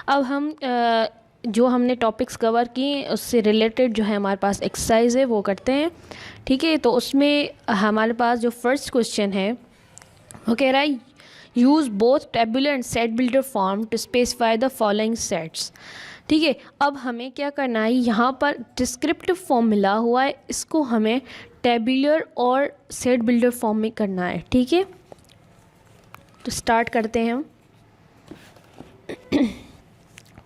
अब हम जो हमने टॉपिक्स कवर किए उससे रिलेटेड जो है हमारे पास एक्सरसाइज है वो करते हैं। ठीक है, तो उसमें हमारे पास जो फर्स्ट क्वेश्चन है वो कह रहा है use both tabular and set builder form to specify the following sets. ठीक है, अब हमें क्या करना है, यहाँ पर डिस्क्रिप्टिव फॉर्म मिला हुआ है, इसको हमें टेबुलर और सेट बिल्डर फॉर्म में करना है। ठीक है, तो स्टार्ट करते हैं हम।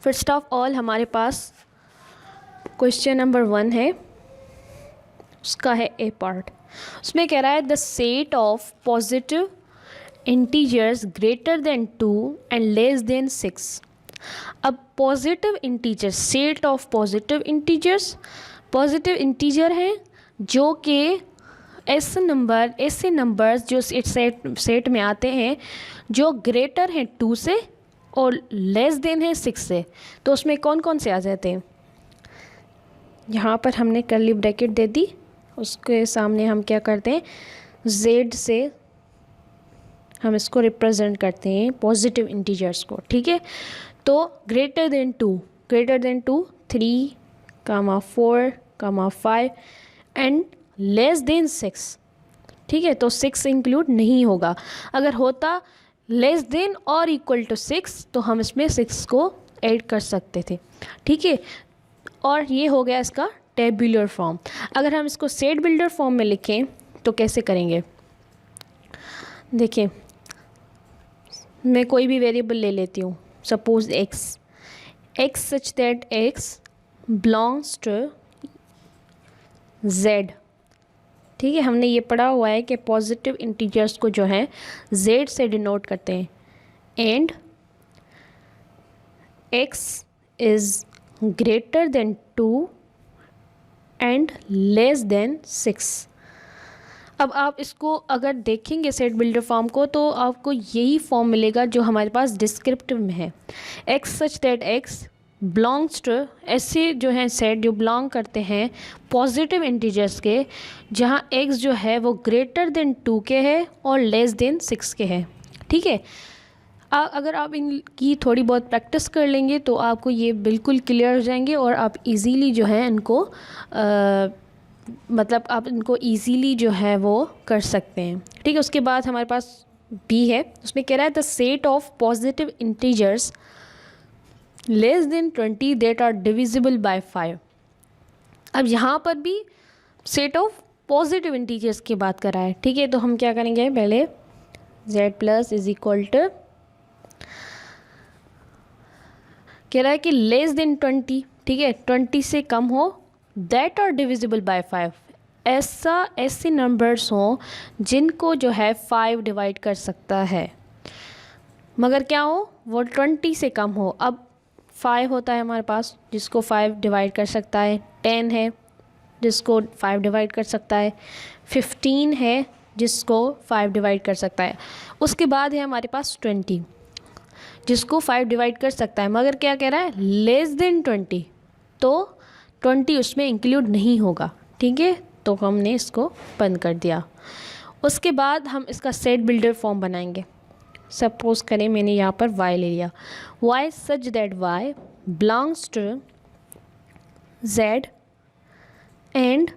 फर्स्ट ऑफ ऑल हमारे पास क्वेश्चन नंबर 1 है, उसका है ए पार्ट। उसमें कह रहा है the set of positive integers greater than 2 and less than 6। अब positive integer, set of positive integer हैं जो कि ऐसे नंबर्स जो सेट में आते हैं जो ग्रेटर हैं 2 से और लेस देन है 6 से। तो उसमें कौन कौन से आ जाते हैं, यहाँ पर हमने कर्ली ब्रैकेट दे दी, उसके सामने हम क्या करते हैं, z से हम इसको रिप्रेजेंट करते हैं पॉजिटिव इंटीजर्स को। ठीक है, तो greater than 2 3, 4, 5 and less than 6। ठीक है, तो 6 इंक्लूड नहीं होगा। अगर होता लेस देन और इक्वल टू 6 तो हम इसमें 6 को ऐड कर सकते थे। ठीक है, और ये हो गया इसका टेबुलर फॉर्म। अगर हम इसको सेट बिल्डर फॉर्म में लिखें तो कैसे करेंगे, देखिए मैं कोई भी वेरिएबल ले लेती हूँ, suppose x such that x belongs to z। ठीक है, हमने ये पढ़ा हुआ है कि पॉजिटिव इंटीजर्स को जो है z से डिनोट करते हैं and x is greater then 2 and less than 6। अब आप इसको अगर देखेंगे सेट बिल्डर फॉर्म को तो आपको यही फॉर्म मिलेगा जो हमारे पास डिस्क्रिप्टिव में है, x such that x belongs to, ऐसे जो हैं सेट जो बिलोंग करते हैं पॉजिटिव इंटीजर्स के, जहाँ x जो है वो ग्रेटर देन 2 के है और लेस देन 6 के है। ठीक है, अगर आप इनकी थोड़ी बहुत प्रैक्टिस कर लेंगे तो आपको ये बिल्कुल क्लियर हो जाएंगे और आप इजीली जो है इनको मतलब आप इनको इजीली जो है वो कर सकते हैं। ठीक है, उसके बाद हमारे पास बी है, उसमें कह रहा है the set of positive integers less than 20 that are divisible by 5। अब यहाँ पर भी सेट ऑफ पॉजिटिव इंटीजर्स की बात कर रहा है। ठीक है, तो हम क्या करेंगे, पहले z plus is equal to, कह रहा है कि लेस देन 20, ठीक है 20 से कम हो, दैट आर डिविजिबल बाय 5, ऐसे नंबर्स हों जिनको जो है 5 डिवाइड कर सकता है, मगर क्या हो, वो 20 से कम हो। अब 5 होता है हमारे पास जिसको 5 डिवाइड कर सकता है, 10 है जिसको 5 डिवाइड कर सकता है, 15 है जिसको 5 डिवाइड कर सकता है, उसके बाद है हमारे पास 20 जिसको 5 डिवाइड कर सकता है, मगर क्या कह रहा है, लेस देन 20, तो 20 उसमें इंक्लूड नहीं होगा। ठीक है, तो हमने इसको बंद कर दिया। उसके बाद हम इसका सेट बिल्डर फॉर्म बनाएंगे। सपोज करें मैंने यहाँ पर y ले लिया, y such that y belongs to z and,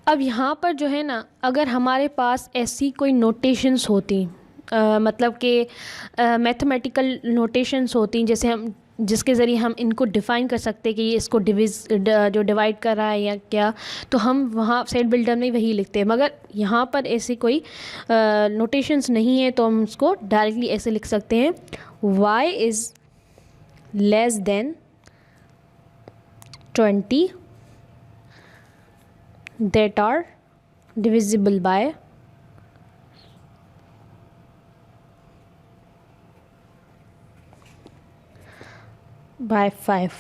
अब यहाँ पर जो है ना, अगर हमारे पास ऐसी कोई नोटेशंस होती, मतलब कि मैथमेटिकल नोटेशंस होती जैसे हम, जिसके ज़रिए हम इनको डिफ़ाइन कर सकते हैं कि ये इसको जो डिवाइड कर रहा है या क्या, तो हम वहाँ सेट बिल्डर में वही लिखते हैं। मगर यहाँ पर ऐसी कोई नोटेशंस नहीं है तो हम उसको डायरेक्टली ऐसे लिख सकते हैं, y is less than 20 that are divisible by 5।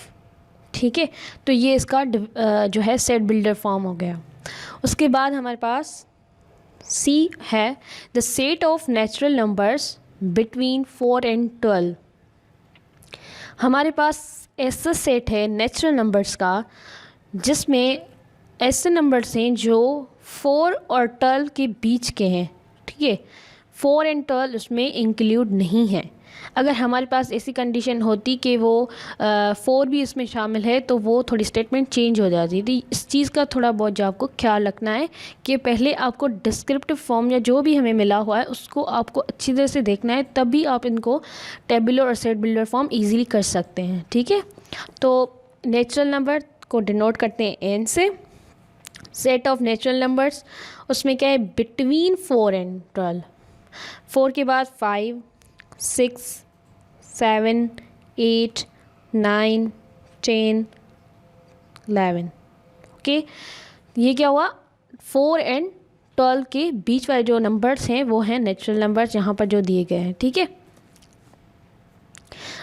ठीक है, तो ये इसका जो है सेट बिल्डर फॉर्म हो गया। उसके बाद हमारे पास C है the set of natural numbers between 4 and 12। हमारे पास ऐसा सेट है नेचुरल नंबर्स का जिसमें ऐसे नंबर्स हैं जो 4 और 12 के बीच के हैं। ठीक है, 4 and 12 उसमें इंक्लूड नहीं है। अगर हमारे पास ऐसी कंडीशन होती कि वो 4 भी इसमें शामिल है तो वो थोड़ी स्टेटमेंट चेंज हो जाती थी। इस चीज़ का थोड़ा बहुत जो आपको ख्याल रखना है कि पहले आपको डिस्क्रिप्टिव फॉर्म या जो भी हमें मिला हुआ है उसको आपको अच्छी तरह से देखना है, तभी आप इनको टेबुलर और सेट बिल्डर फॉर्म ईजिली कर सकते हैं। ठीक है, तो नेचुरल नंबर को डिनोट करते हैं एन से। सेट ऑफ नेचुरल नंबर्स, उसमें क्या है, बिटवीन 4 एंड 12। 4 के बाद 5, 6, 7, 8, 9, 10, 11। ओके, ये क्या हुआ, 4 एंड 12 के बीच वाले जो नंबर्स हैं वो हैं नेचुरल नंबर्स यहाँ पर जो दिए गए हैं। ठीक है,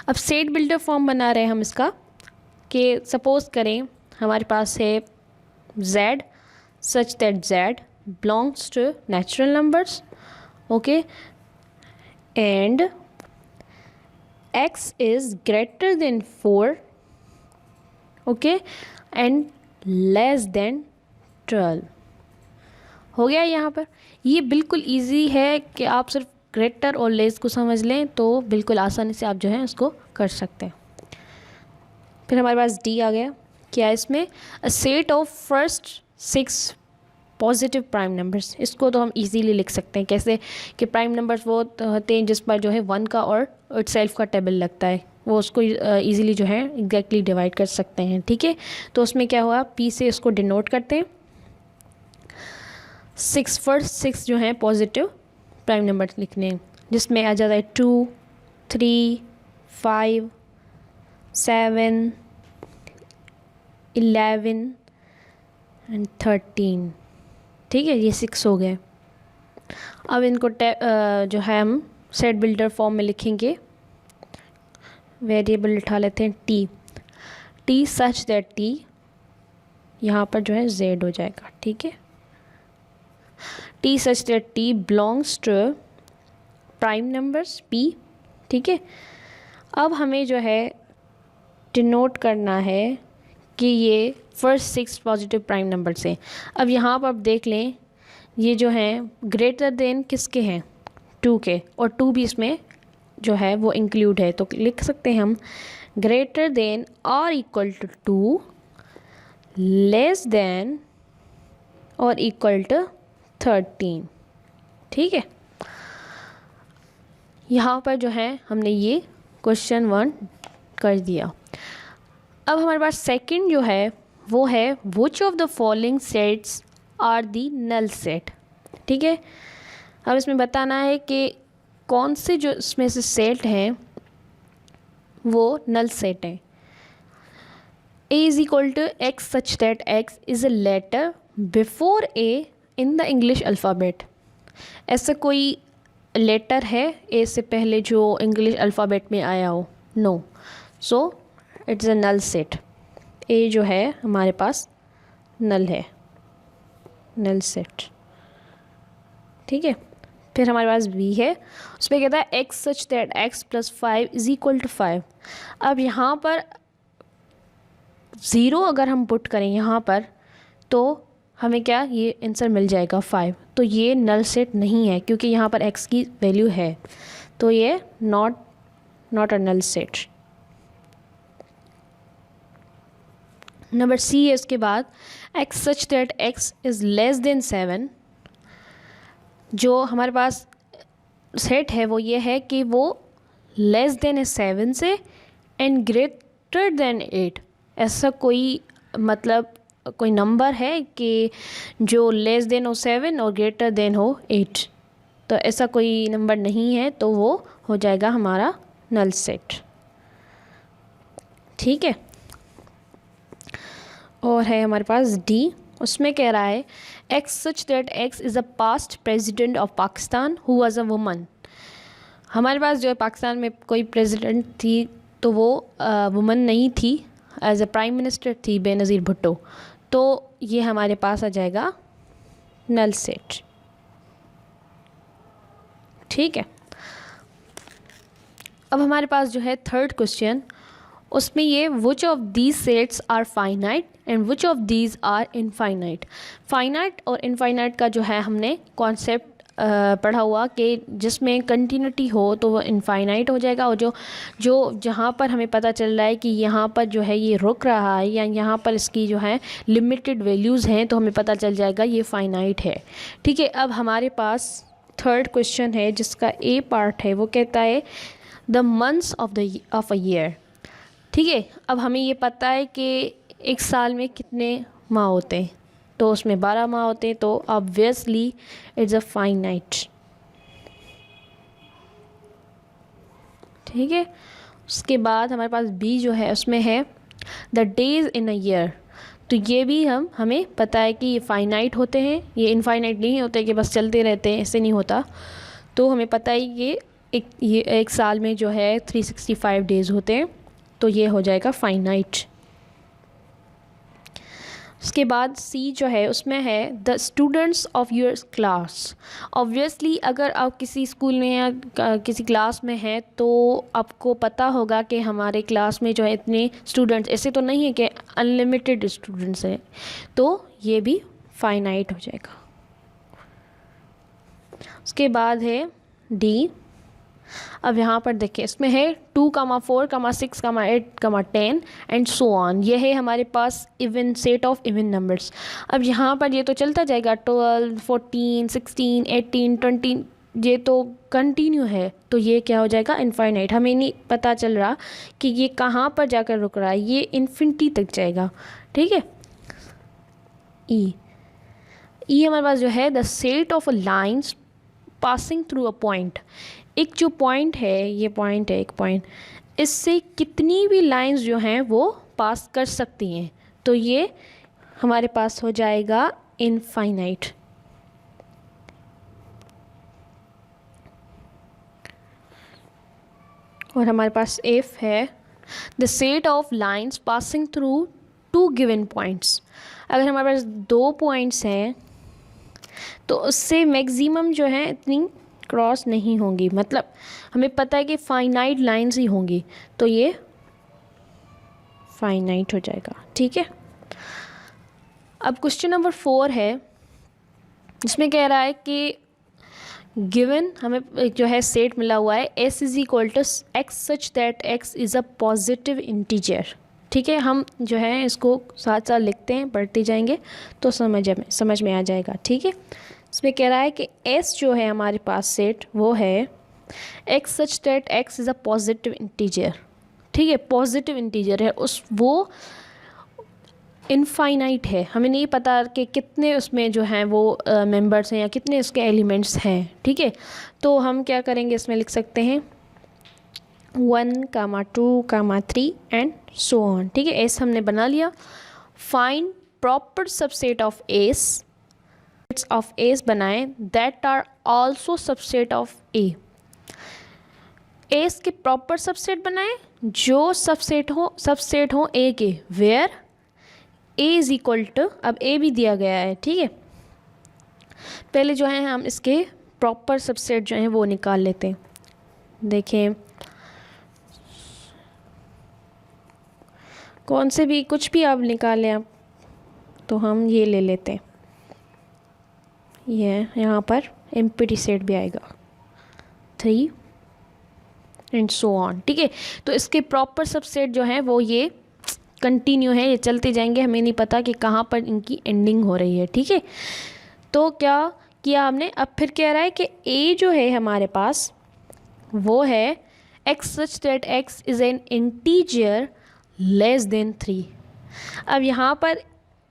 अब सेट बिल्डर फॉर्म बना रहे हैं हम इसका, कि सपोज़ करें हमारे पास है z such that z belongs to natural numbers, okay, and x is greater than 4, okay, and less than 12। हो गया यहाँ पर। ये बिल्कुल इजी है कि आप सिर्फ ग्रेटर और लेस को समझ लें तो बिल्कुल आसानी से आप जो है उसको कर सकते हैं। फिर हमारे पास डी आ गया, क्या है इसमें, a set of first 6 positive prime numbers. इसको तो हम इजीली लिख सकते हैं कैसे, कि प्राइम नंबर्स वो होते हैं जिस पर जो है 1 का और इटसेल्फ का टेबल लगता है, वो उसको इजीली जो है एग्जैक्टली डिवाइड कर सकते हैं। ठीक है, तो उसमें क्या हुआ, पी से इसको डिनोट करते हैं। 6 फर्स्ट 6 जो हैं पॉजिटिव प्राइम नंबर्स लिखने हैं, जिसमें आ जाता है 2, 3, 5, 7, 11 एंड 13। ठीक है, ये 6 हो गए। अब इनको जो है हम सेट बिल्डर फॉर्म में लिखेंगे। वेरिएबल उठा लेते हैं टी सच दैट टी यहाँ पर जो है z हो जाएगा। ठीक है, T such that T belongs to prime numbers p। ठीक है, अब हमें जो है डिनोट करना है कि ये फर्स्ट 6 पॉजिटिव प्राइम नंबर से। अब यहाँ पर आप देख लें, ये जो हैं ग्रेटर देन किसके हैं, 2 के, और 2 भी इसमें जो है वो इंक्लूड है, तो लिख सकते हैं हम ग्रेटर देन और इक्वल टू 2, लेस देन और इक्वल टू 13। ठीक है, यहाँ पर जो है हमने ये क्वेश्चन 1 कर दिया। अब हमारे पास सेकंड जो है वो है which of the following sets are the null set. ठीक है, अब इसमें बताना है कि कौन से जो इसमें से सेट हैं वो नल सेट हैं। a is equal to X such that x is a letter before a in the English alphabet. ऐसा कोई लेटर है a से पहले जो इंग्लिश अल्फ़ाबेट में आया हो, no, so it's a null set. A जो है हमारे पास नल है, नल सेट। ठीक है, फिर हमारे पास बी है, उसमें कहता है X such that X plus 5 is equal to 5। अब यहाँ पर 0 अगर हम पुट करें यहाँ पर तो हमें क्या, ये आंसर मिल जाएगा 5। तो ये नल सेट नहीं है क्योंकि यहाँ पर x की वैल्यू है, तो ये not a null set. Number C है इसके बाद, x such that x is less than 7। जो हमारे पास सेट है वो ये है कि वो लेस देन 7 से एंड ग्रेटर देन 8। ऐसा कोई मतलब कोई नंबर है कि जो लेस देन हो 7 और ग्रेटर देन हो 8, तो ऐसा कोई नंबर नहीं है, तो वो हो जाएगा हमारा नल सेट। ठीक है, और है हमारे पास डी, उसमें कह रहा है X such that X is a past president of Pakistan who was a woman. हमारे पास जो है पाकिस्तान में कोई प्रेसिडेंट थी तो वो वुमन नहीं थी, एज अ प्राइम मिनिस्टर थी बेनज़ीर भुट्टो, तो ये हमारे पास आ जाएगा नल सेट। ठीक है, अब हमारे पास जो है थर्ड क्वेश्चन, उसमें ये which of these sets are finite and which of these are infinite. Finite और इनफाइनाइट का जो है हमने कॉन्सेप्ट पढ़ा हुआ कि जिसमें कंटिन्यूटी हो तो वो इनफाइनाइट हो जाएगा, और जो जो जहाँ पर हमें पता चल रहा है कि यहाँ पर जो है ये रुक रहा है या यहाँ पर इसकी जो है लिमिटेड वैल्यूज़ हैं, तो हमें पता चल जाएगा ये फाइनाइट है। ठीक है, अब हमारे पास थर्ड क्वेश्चन है जिसका ए पार्ट है, वो कहता है the months of a year. ठीक है, अब हमें ये पता है कि एक साल में कितने माह होते हैं, तो उसमें 12 माह होते हैं, तो ऑब्वियसली इट्स अ फाइनाइट। ठीक है, उसके बाद हमारे पास बी जो है उसमें है the days in a year. तो ये भी हमें पता है कि ये फाइनाइट होते हैं, ये इनफाइनाइट नहीं होते कि बस चलते रहते हैं, ऐसे नहीं होता। तो हमें पता है ये एक साल में जो है 365 डेज़ होते हैं, तो ये हो जाएगा फाइनाइट। उसके बाद सी जो है उसमें है the students of your class. Obviously अगर आप किसी स्कूल में या किसी क्लास में हैं तो आपको पता होगा कि हमारे क्लास में जो है इतने स्टूडेंट्स, ऐसे तो नहीं है कि अनलिमिटेड स्टूडेंट्स हैं, तो ये भी फाइनाइट हो जाएगा। उसके बाद है डी। अब यहाँ पर देखिए इसमें है 2, 4, 6, 8, 10 एंड सो ऑन। ये है हमारे पास even set of even numbers. अब यहाँ पर ये तो चलता जाएगा 12, 14, 16, 18, 20, ये तो कंटिन्यू है, तो ये क्या हो जाएगा इनफाइनाइट। हमें नहीं पता चल रहा कि ये कहाँ पर जाकर रुक रहा है, ये इन्फिनिटी तक जाएगा। ठीक है, ई हमारे पास जो है the set of lines passing through a point. एक जो पॉइंट है, ये पॉइंट है एक पॉइंट, इससे कितनी भी लाइंस जो हैं वो पास कर सकती हैं, तो ये हमारे पास हो जाएगा इनफाइनाइट। और हमारे पास एफ है the set of lines passing through 2 given points. अगर हमारे पास 2 पॉइंट्स हैं तो उससे मैक्सिमम जो है इतनी क्रॉस नहीं होंगी, मतलब हमें पता है कि फाइनाइट लाइंस ही होंगी, तो ये फाइनाइट हो जाएगा। ठीक है, अब क्वेश्चन नंबर 4 है जिसमें कह रहा है कि गिवन हमें जो है सेट मिला हुआ है s is equal to X such that x is a positive integer. ठीक है, हम जो है इसको साथ साथ लिखते हैं, पढ़ते जाएंगे तो समझ में आ जाएगा। ठीक है, इसमें कह रहा है कि s जो है हमारे पास सेट वो है x such that x is a positive integer. ठीक है, पॉजिटिव इंटीजर है, उस वो इनफाइनाइट है, हमें नहीं पता कि कितने उसमें जो हैं वो मेंबर्स हैं या कितने उसके एलिमेंट्स हैं। ठीक है, तो हम क्या करेंगे, इसमें लिख सकते हैं 1, 2, 3 एंड सो ऑन। ठीक है, एस हमने बना लिया। Find proper subset of S बनाएं that are also subset of A. S के प्रॉपर सबसेट बनाएं जो सबसेट हो ए के, where A is equal to, अब ए भी दिया गया है। ठीक है, पहले जो है हम इसके प्रॉपर सबसेट जो हैं वो निकाल लेते हैं। देखें कौन से भी कुछ भी आप निकाल लें आप, तो हम ये ले लेते हैं, ये यहाँ पर एम्प्टी सेट भी आएगा 3 एंड सो ऑन। ठीक है, तो इसके प्रॉपर सबसेट जो हैं वो ये कंटिन्यू है, ये चलते जाएंगे, हमें नहीं पता कि कहाँ पर इनकी एंडिंग हो रही है। ठीक है, तो क्या किया हमने, अब फिर कह रहा है कि a जो है हमारे पास वो है x such that x is an integer less then 3। अब यहाँ पर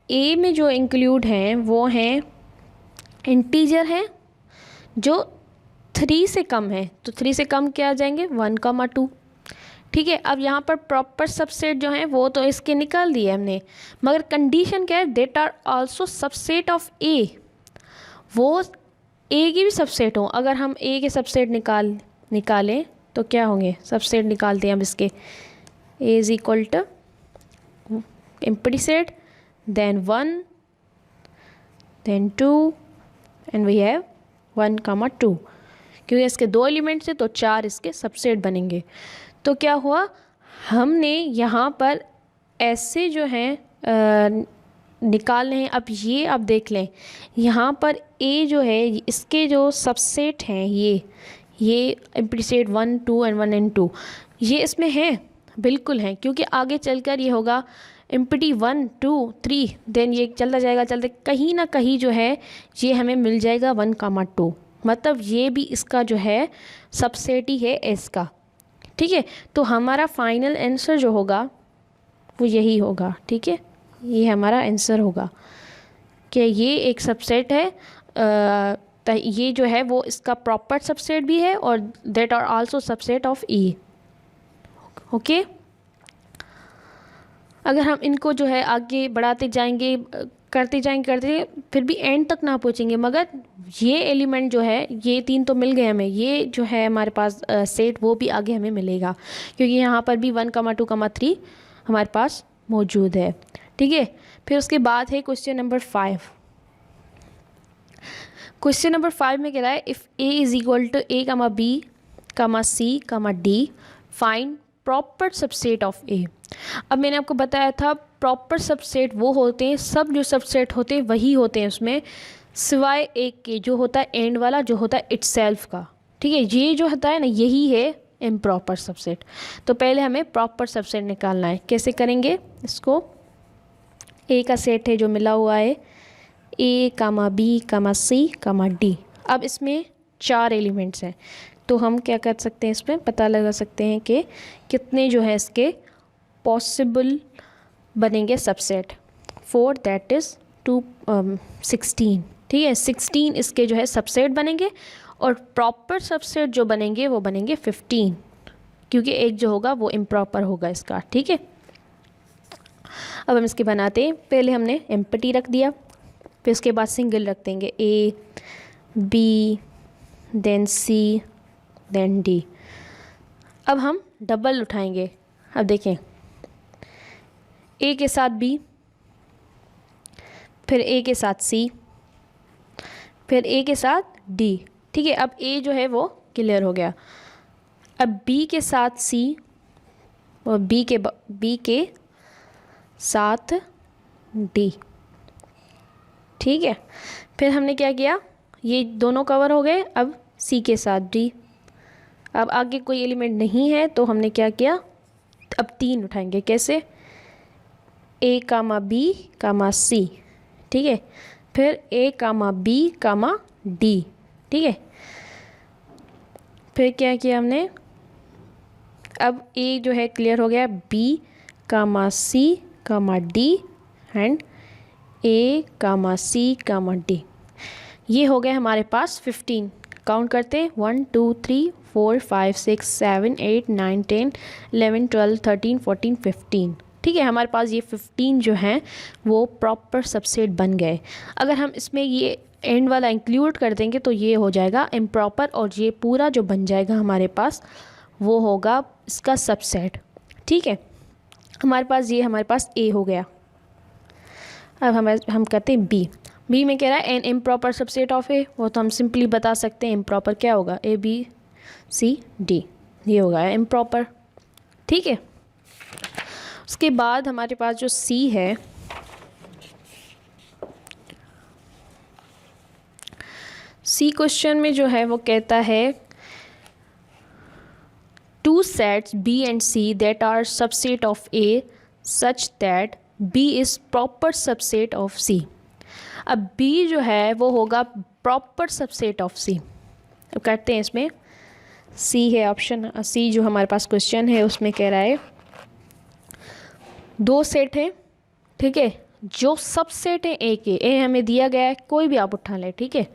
a में जो इंक्लूड हैं वो हैं इंटीजर हैं जो 3 से कम है, तो 3 से कम क्या आ जाएंगे 1, 2। ठीक है, अब यहाँ पर प्रॉपर सबसेट जो हैं वो तो इसके निकाल दिए हमने, मगर कंडीशन क्या है, that are also subset of A, वो ए की भी सबसेट हो। अगर हम ए के सबसेट निकालें तो क्या होंगे, सबसेट निकालते हैं हम इसके, A is equal to empty set then 1 then 2 and we have 1, 2, क्योंकि इसके 2 एलिमेंट्स हैं तो 4 इसके सबसेट बनेंगे। तो क्या हुआ, हमने यहाँ पर ऐसे जो हैं निकालने हैं। अब ये आप देख लें, यहाँ पर ए जो है इसके जो सबसेट हैं ये इम्प्लिसिट 1 2 एंड 1 एंड 2 ये इसमें हैं, बिल्कुल हैं, क्योंकि आगे चलकर ये होगा इम्पिटी 1 2 3, देन ये चलता जाएगा, चलते कहीं ना कहीं जो है ये हमें मिल जाएगा 1, 2, मतलब ये भी इसका जो है सबसेट ही है एस का। ठीक है, तो हमारा फाइनल आंसर जो होगा वो यही होगा। ठीक है, ये हमारा आंसर होगा कि ये एक सबसेट है, ये जो है वो इसका प्रॉपर सबसेट भी है और that are also subset of E. ओके, अगर हम इनको जो है आगे बढ़ाते जाएंगे, करते फिर भी एंड तक ना पहुँचेंगे, मगर ये एलिमेंट जो है ये 3 तो मिल गए हमें, ये जो है हमारे पास सेट वो भी आगे हमें मिलेगा, क्योंकि यहाँ पर भी 1, 2, 3 हमारे पास मौजूद है। ठीक है, फिर उसके बाद है क्वेश्चन नंबर 5। क्वेश्चन नंबर 5 में कह रहा है if A is equal to A comma B comma C comma D find proper subset of A. अब मैंने आपको बताया था प्रॉपर सबसेट वो होते हैं, सब जो सबसेट होते हैं वही होते हैं उसमें, सिवाय एक के जो होता है एंड वाला, जो होता है इटसेल्फ का। ठीक है, ये जो होता है ना यही है इम्प्रॉपर सबसेट। तो पहले हमें प्रॉपर सबसेट निकालना है। कैसे करेंगे इसको? ए का सेट है जो मिला हुआ है ए कामा B comma C comma D. अब इसमें 4 एलिमेंट्स हैं, तो हम क्या कर सकते हैं, इसमें पता लगा सकते हैं कि कितने जो है इसके पॉसिबल बनेंगे सबसेट। 4 that is 16। ठीक है, 16 इसके जो है सबसेट बनेंगे और प्रॉपर सबसेट जो बनेंगे वो बनेंगे 15, क्योंकि एक जो होगा वो इम्प्रॉपर होगा इसका। ठीक है, अब हम इसके बनाते हैं। पहले हमने एम्प्टी रख दिया, फिर उसके बाद सिंगल रख देंगे A B then C then D. अब हम डबल उठाएंगे। अब देखें, ए के साथ बी, फिर ए के साथ सी, फिर ए के साथ डी। ठीक है, अब ए जो है वो क्लियर हो गया। अब बी के साथ सी और बी के साथ डी। ठीक है, फिर हमने क्या किया, ये दोनों कवर हो गए। अब सी के साथ डी। अब आगे कोई एलिमेंट नहीं है तो हमने क्या किया, अब 3 उठाएंगे। कैसे? ए कामा बी कामा सी। ठीक है, फिर ए कामा बी कामा डी। ठीक है, फिर क्या किया हमने, अब ए जो है क्लियर हो गया, B comma C comma D and A comma C comma D. ये हो गए हमारे पास 15। काउंट करते हैं 1 2 3 4 5 6 7 8 9 10 11 12 13 14 15। ठीक है, हमारे पास ये 15 जो हैं वो प्रॉपर सबसेट बन गए। अगर हम इसमें ये एंड वाला इंक्लूड कर देंगे तो ये हो जाएगा इम्प्रॉपर, और ये पूरा जो बन जाएगा हमारे पास वो होगा इसका सबसेट। ठीक है, हमारे पास ए हो गया। अब हम कहते हैं बी में कह रहा है N improper subset of A, वो तो हम सिंपली बता सकते हैं इम्प्रॉपर क्या होगा, ए बी सी डी, ये होगा इम्प्रॉपर। ठीक है, उसके बाद हमारे पास जो सी है, सी क्वेश्चन में जो है वो कहता है 2 sets B and C that are subset of A such that B is proper subset of C। अब B जो है वो होगा प्रॉपर सबसेट ऑफ C। अब करते हैं इसमें, C है ऑप्शन C जो हमारे पास क्वेश्चन है उसमें कह रहा है 2 सेट हैं। ठीक है, जो सबसेट है ए के, ए हमें दिया गया है, कोई भी आप उठा लें। ठीक है,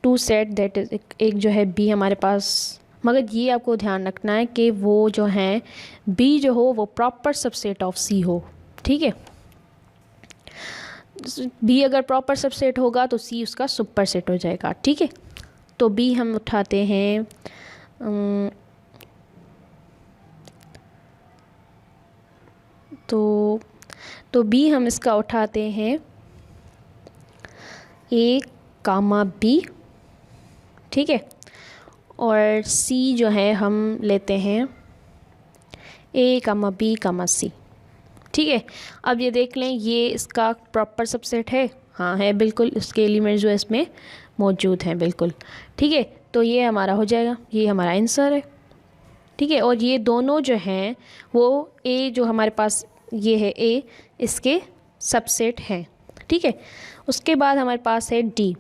2 सेट दैट इज एक जो है बी हमारे पास, मगर ये आपको ध्यान रखना है कि वो जो हैं बी जो हो वो प्रॉपर सबसेट ऑफ सी हो। ठीक है, बी अगर प्रॉपर सबसेट होगा तो सी उसका सुपर सेट हो जाएगा। ठीक है, तो बी हम उठाते हैं तो बी हम इसका उठाते हैं ए कामा बी। ठीक है, और सी जो है हम लेते हैं ए कामा बी कामा सी। ठीक है, अब ये देख लें ये इसका प्रॉपर सबसेट है, हाँ है बिल्कुल, इसके एलिमेंट जो है इसमें मौजूद हैं बिल्कुल। ठीक है, तो ये हमारा हो जाएगा, ये हमारा आंसर है। ठीक है, और ये दोनों जो हैं वो ए जो हमारे पास ये है ए, इसके सबसेट हैं। ठीक है, उसके बाद हमारे पास है डी,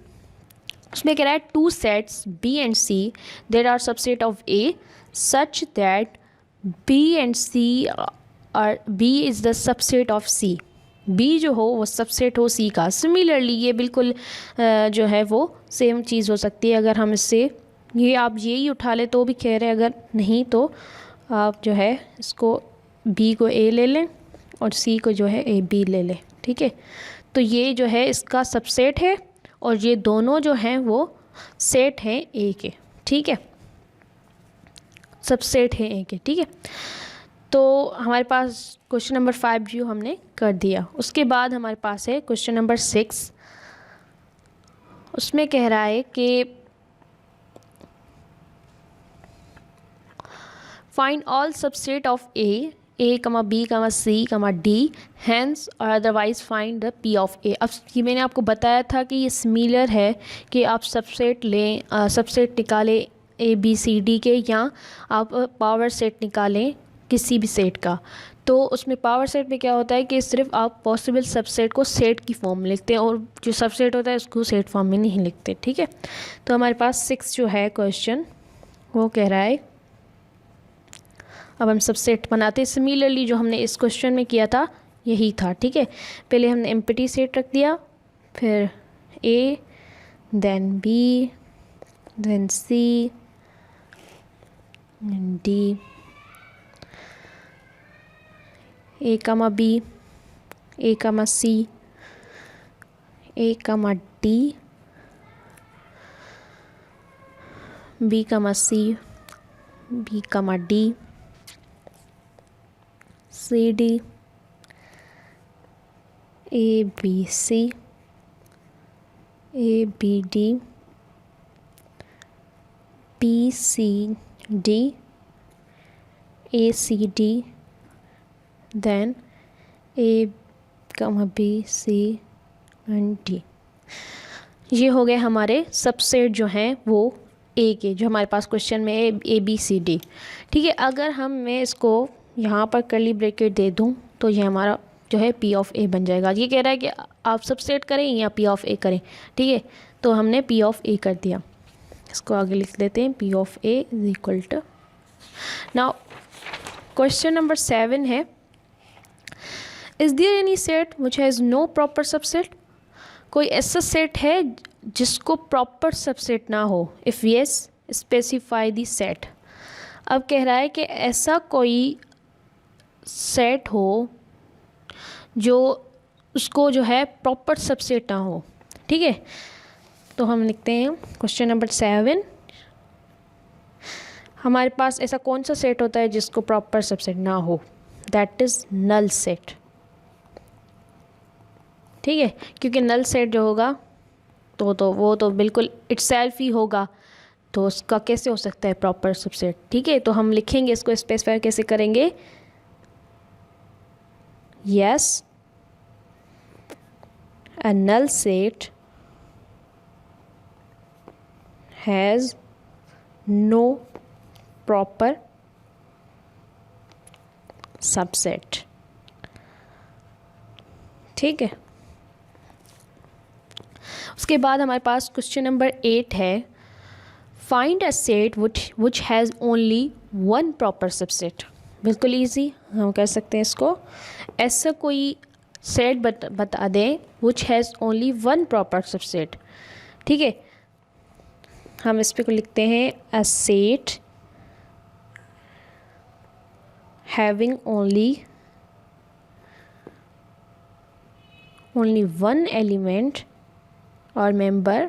उसमें कह रहा है two sets B and C that are subset of A such that B and C are B is the subset of C, B जो हो वो सबसेट हो सी का। सिमिलरली ये बिल्कुल जो है वो सेम चीज़ हो सकती है, अगर हम इससे ये आप यही उठा ले तो भी कह रहे हैं, अगर नहीं तो आप जो है इसको बी को ए ले लें और सी को जो है ए बी ले लें। ठीक है, तो ये जो है इसका सबसेट है और ये दोनों जो हैं वो सेट हैं ए के। ठीक है, सबसेट है ए के। ठीक है, तो हमारे पास क्वेश्चन नंबर 5 जो हमने कर दिया। उसके बाद हमारे पास है क्वेश्चन नंबर 6, उसमें कह रहा है कि find all subset of A comma B comma C comma D hence और otherwise find the P of A. अब ये मैंने आपको बताया था कि ये सिमिलर है कि आप सबसेट लें, सबसेट निकालें ए बी सी डी के, या आप पावर सेट निकालें किसी भी सेट का। तो उसमें पावर सेट में क्या होता है कि सिर्फ आप पॉसिबल सबसेट को सेट की फॉर्म में लिखते हैं और जो सबसेट होता है उसको सेट फॉर्म में नहीं लिखते। ठीक है, तो हमारे पास 6 जो है क्वेश्चन वो कह रहा है, अब हम सबसेट बनाते हैं सिमिलरली जो हमने इस क्वेश्चन में किया था यही था। ठीक है, पहले हमने एम्प्टी सेट रख दिया, फिर A then B then C then D, A comma B ए कमा सी ए कमा D B comma C B comma D C D A B C A B D B C D A C D then A comma B C and D. ये हो गए हमारे subset जो हैं वो ए के, जो हमारे पास क्वेश्चन में ए बी सी डी। ठीक है, अगर मैं इसको यहाँ पर कर्ली ब्रैकेट दे दूँ तो ये हमारा जो है पी ऑफ ए बन जाएगा। ये कह रहा है कि आप सबसेट करें या पी ऑफ ए करें। ठीक है, तो हमने पी ऑफ ए कर दिया, इसको आगे लिख देते हैं, P of A is equal to. Now question number 7 है, is there any set which has no proper subset? कोई ऐसा सेट है जिसको प्रॉपर सबसेट ना हो? If yes specify the set. अब कह रहा है कि ऐसा कोई सेट हो जो उसको जो है प्रॉपर सबसेट ना हो। ठीक है, तो हम लिखते हैं क्वेश्चन नंबर 7, हमारे पास ऐसा कौन सा सेट होता है जिसको प्रॉपर सबसेट ना हो? That is null set. ठीक है, क्योंकि नल सेट जो होगा तो वो तो बिल्कुल इटसेल्फ ही होगा, तो उसका कैसे हो सकता है प्रॉपर सबसेट? ठीक है, तो हम लिखेंगे इसको, स्पेसिफाई कैसे करेंगे? Yes, a null set has no proper subset। ठीक है, उसके बाद हमारे पास क्वेश्चन नंबर 8 है, find a set which has only one proper subset. बिल्कुल इजी हम कह सकते हैं इसको, ऐसा कोई सेट बता दें which has only one proper subset. ठीक है, हम इस पे को लिखते हैं a set having only one element और member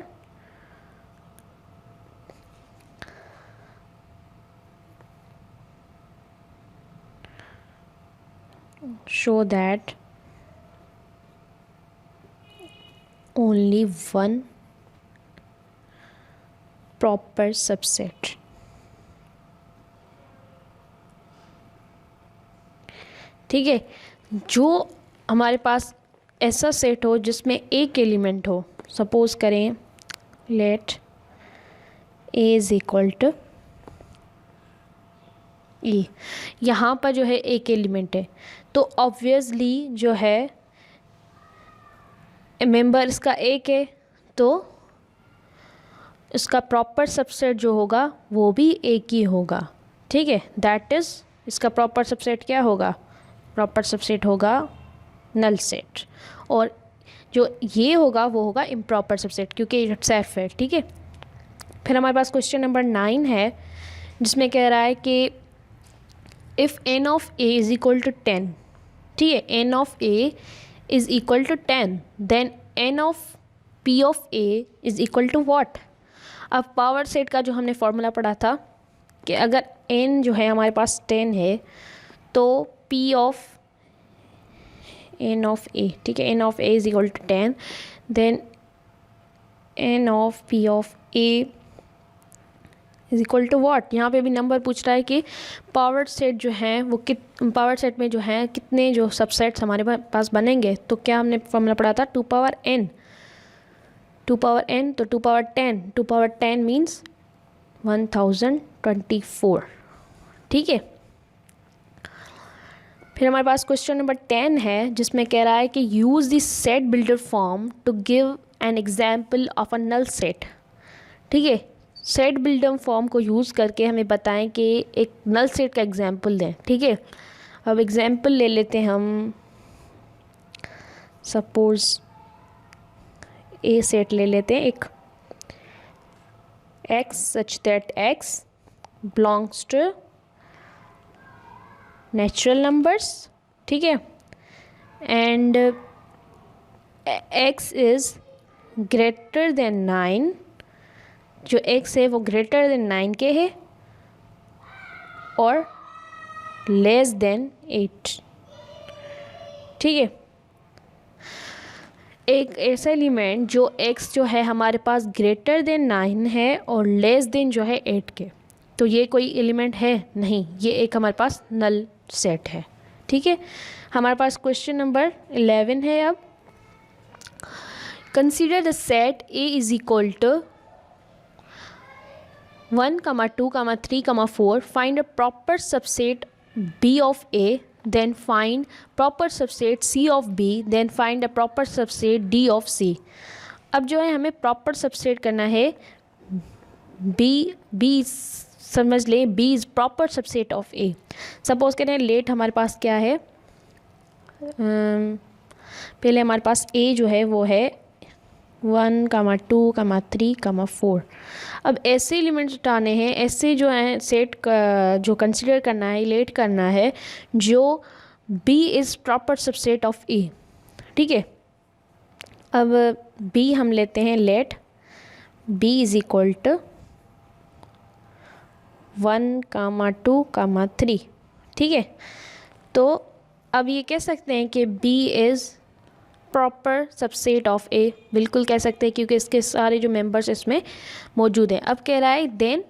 show that only one proper subset। ठीक है, जो हमारे पास ऐसा सेट हो जिसमें एक एलिमेंट हो, सपोज करें let A is equal to E, यहाँ पर जो है एक एलिमेंट है, तो ऑब्वियसली जो है मेंबर इसका एक है, तो इसका प्रॉपर सबसेट जो होगा वो भी एक ही होगा। ठीक है, दैट इज़ इसका प्रॉपर सबसेट क्या होगा, प्रॉपर सबसेट होगा नल सेट, और जो ये होगा वो होगा इम्प्रॉपर सबसेट क्योंकि इट सेल्फ है। ठीक है, फिर हमारे पास क्वेश्चन नंबर 9 है जिसमें कह रहा है कि if n of a is equal to 10, ठीक है, n of a is equal to 10, then n of p of a is equal to what. अब पावर सेट का जो हमने फॉर्मूला पढ़ा था कि अगर n जो है हमारे पास 10 है तो p of n of a, ठीक है, n of a is equal to 10, then n of p of a is equal to what. यहाँ पे भी नंबर पूछ रहा है कि पावर सेट जो है वो पावर सेट में जो है कितने जो सबसेट्स हमारे पास बनेंगे। तो क्या हमने फॉर्मूला पढ़ा था, 2 पावर n, 2 पावर n, तो 2 पावर 10, 2 पावर 10 मीन्स 1024। ठीक है, फिर हमारे पास क्वेश्चन नंबर 10 है जिसमें कह रहा है कि use the set builder form to give an example of a null set. ठीक है, सेट बिल्डर फॉर्म को यूज़ करके हमें बताएं कि एक नल सेट का एग्जाम्पल दें। ठीक है, अब एग्जाम्पल ले लेते हैं हम, सपोज ए सेट ले लेते हैं एक, x such that x belongs to natural numbers. ठीक है, and x is greater than 9, जो x है वो ग्रेटर देन 9 के है और लेस देन 8। ठीक है, एक ऐसा एलिमेंट जो x जो है हमारे पास ग्रेटर देन 9 है और लेस देन जो है 8 के, तो ये कोई एलिमेंट है नहीं, ये एक हमारे पास नल सेट है। ठीक है, हमारे पास क्वेश्चन नंबर 11 है। अब consider the set A is equal to 1, 2, 3, 4, find a proper subset B of A, then find proper subset C of B, then find a proper subset D of C। अब जो है हमें proper subset करना है B समझ लें, B is proper subset of A। Suppose करें late हमारे पास क्या है, पहले हमारे पास A जो है वो है 1, 2, 3, 4। अब ऐसे एलिमेंट्स उठाने हैं, ऐसे जो है सेट का जो कंसिडर करना है, लेट करना है जो B is proper subset of A। ठीक है, अब B हम लेते हैं let B is equal to 1, 2, 3। ठीक है, तो अब ये कह सकते हैं कि B is proper subset of A, बिल्कुल कह सकते हैं क्योंकि इसके सारे जो मेंबर्स इसमें मौजूद हैं। अब कह रहा है then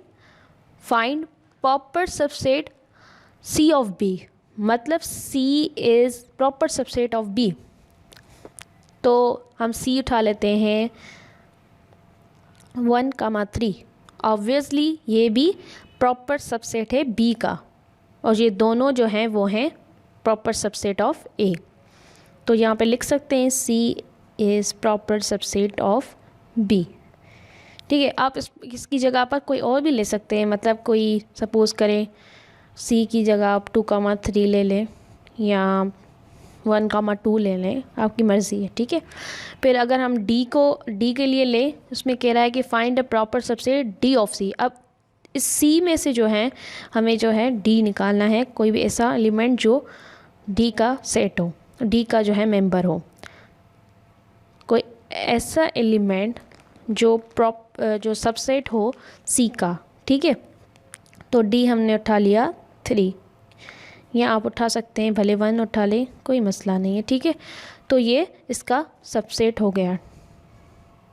find proper subset C of B, मतलब C is proper subset of B। तो हम C उठा लेते हैं 1, 3, ऑब्वियसली ये भी प्रॉपर सबसेट है B का, और ये दोनों जो हैं वो हैं प्रॉपर सबसेट ऑफ A। तो यहाँ पे लिख सकते हैं C is proper subset of B। ठीक है, आप इसकी जगह पर कोई और भी ले सकते हैं, मतलब कोई सपोज़ करें C की जगह आप 2, 3 ले लें या 1, 2 ले लें, आपकी मर्ज़ी है। ठीक है, फिर अगर हम D के लिए लें, उसमें कह रहा है कि find a proper subset D of C। अब इस C में से जो है हमें जो है D निकालना है, कोई भी ऐसा एलिमेंट जो D का सेट हो, D का जो है मेंबर हो, कोई ऐसा एलिमेंट जो सबसेट हो C का। ठीक है, तो D हमने उठा लिया 3, या आप उठा सकते हैं भले 1 उठा लें, कोई मसला नहीं है। ठीक है, तो ये इसका सबसेट हो गया,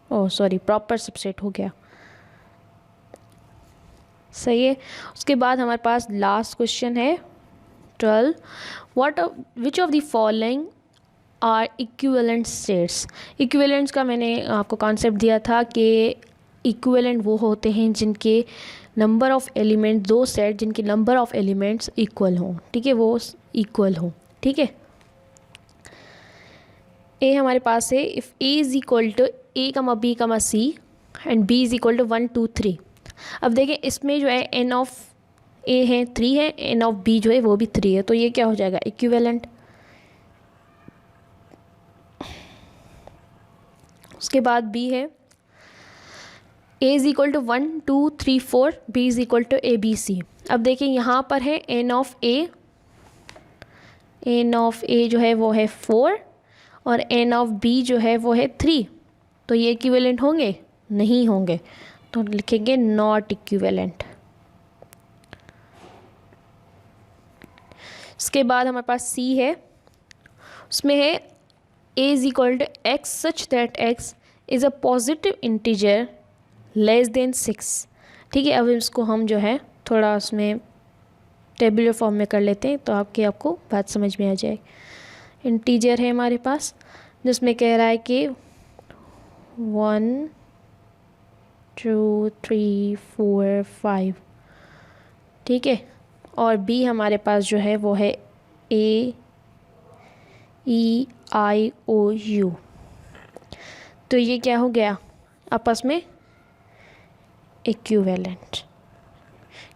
प्रॉपर सबसेट हो गया। सही है, उसके बाद हमारे पास लास्ट क्वेश्चन है 12 which of the following are equivalent states. Equivalents का मैंने आपको कॉन्सेप्ट दिया था कि इक्विवेलेंट वो होते हैं जिनके नंबर ऑफ एलिमेंट, दो सेट जिनके नंबर ऑफ एलिमेंट्स इक्वल हों, ठीक है, वो इक्वल हों, ठीक है। ए हमारे पास है, if A is equal to A comma B comma C and B is equal to 1 2 3। अब देखें इसमें जो है एन ऑफ ए है 3 है, एन ऑफ बी जो है वो भी 3 है, तो ये क्या हो जाएगा, इक्विवेलेंट। उसके बाद बी है, A is equal to 1 2 3 4, B is equal to A B C. अब देखिए यहाँ पर है एन ऑफ ए जो है वो है 4 और एन ऑफ बी जो है वो है 3, तो ये इक्विवेलेंट होंगे, नहीं होंगे, तो लिखेंगे नॉट इक्विवेलेंट। इसके बाद हमारे पास सी है, उसमें है A is equal to X such that X is a positive integer less than 6, ठीक है। अब इसको हम जो है थोड़ा उसमें टेबुलर फॉर्म में कर लेते हैं तो आपको बात समझ में आ जाए। इंटीजर है हमारे पास जिसमें कह रहा है कि 1 2 3 4 5, ठीक है, और बी हमारे पास जो है वो है ए ई आई ओ यू। तो ये क्या हो गया आपस में इक्विवेलेंट,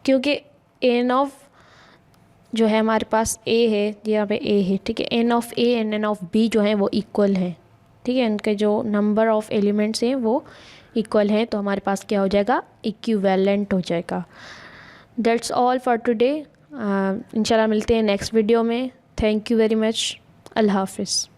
क्योंकि एन ऑफ जो है हमारे पास ए है, यहाँ पे ए है, ठीक है, N of A and N of B जो है वो इक्वल हैं, ठीक है, इनके जो नंबर ऑफ एलिमेंट्स हैं वो इक्वल हैं, तो हमारे पास क्या हो जाएगा, इक्विवेलेंट हो जाएगा। That's all for today. इंशाल्लाह मिलते हैं नेक्स्ट वीडियो में। Thank you very much. अल्लाह हाफिज़।